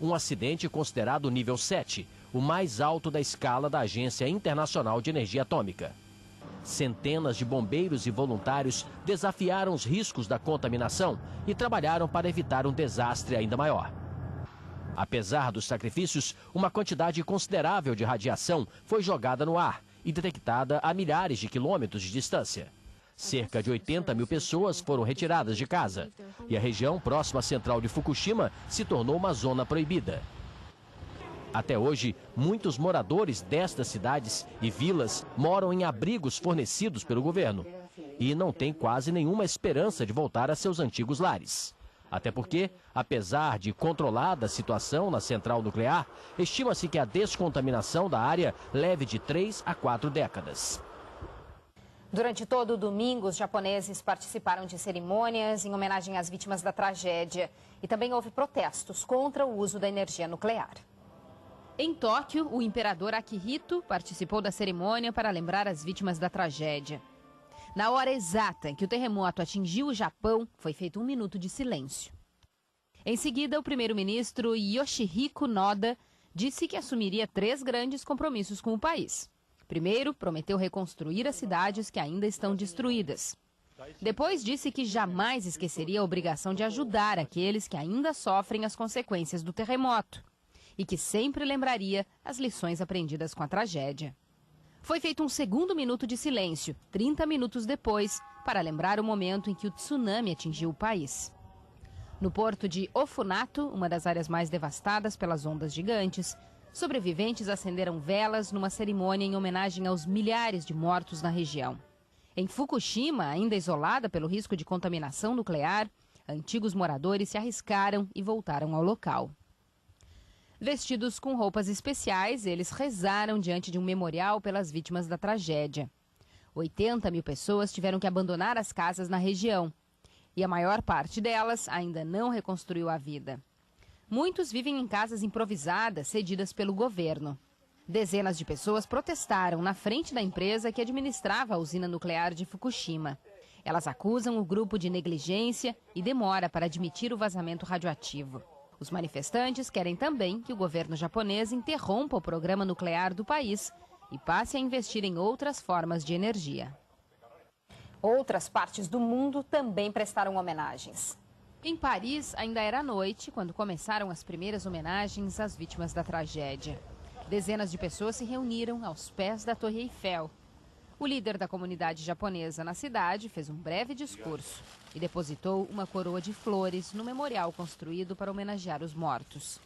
um acidente considerado nível 7, o mais alto da escala da Agência Internacional de Energia Atômica. Centenas de bombeiros e voluntários desafiaram os riscos da contaminação e trabalharam para evitar um desastre ainda maior. Apesar dos sacrifícios, uma quantidade considerável de radiação foi jogada no ar e detectada a milhares de quilômetros de distância. Cerca de 80 mil pessoas foram retiradas de casa e a região próxima à central de Fukushima se tornou uma zona proibida. Até hoje, muitos moradores destas cidades e vilas moram em abrigos fornecidos pelo governo e não têm quase nenhuma esperança de voltar a seus antigos lares. Até porque, apesar de controlada a situação na central nuclear, estima-se que a descontaminação da área leve de 3 a 4 décadas. Durante todo o domingo, os japoneses participaram de cerimônias em homenagem às vítimas da tragédia. E também houve protestos contra o uso da energia nuclear. Em Tóquio, o imperador Akihito participou da cerimônia para lembrar as vítimas da tragédia. Na hora exata em que o terremoto atingiu o Japão, foi feito 1 minuto de silêncio. Em seguida, o primeiro-ministro Yoshihiko Noda disse que assumiria 3 grandes compromissos com o país. Primeiro, prometeu reconstruir as cidades que ainda estão destruídas. Depois, disse que jamais esqueceria a obrigação de ajudar aqueles que ainda sofrem as consequências do terremoto e que sempre lembraria as lições aprendidas com a tragédia. Foi feito um segundo minuto de silêncio, 30 minutos depois, para lembrar o momento em que o tsunami atingiu o país. No porto de Ofunato, uma das áreas mais devastadas pelas ondas gigantes, sobreviventes acenderam velas numa cerimônia em homenagem aos milhares de mortos na região. Em Fukushima, ainda isolada pelo risco de contaminação nuclear, antigos moradores se arriscaram e voltaram ao local. Vestidos com roupas especiais, eles rezaram diante de um memorial pelas vítimas da tragédia. 80 mil pessoas tiveram que abandonar as casas na região. E a maior parte delas ainda não reconstruiu a vida. Muitos vivem em casas improvisadas, cedidas pelo governo. Dezenas de pessoas protestaram na frente da empresa que administrava a usina nuclear de Fukushima. Elas acusam o grupo de negligência e demora para admitir o vazamento radioativo. Os manifestantes querem também que o governo japonês interrompa o programa nuclear do país e passe a investir em outras formas de energia. Outras partes do mundo também prestaram homenagens. Em Paris, ainda era noite quando começaram as primeiras homenagens às vítimas da tragédia. Dezenas de pessoas se reuniram aos pés da Torre Eiffel. O líder da comunidade japonesa na cidade fez um breve discurso e depositou uma coroa de flores no memorial construído para homenagear os mortos.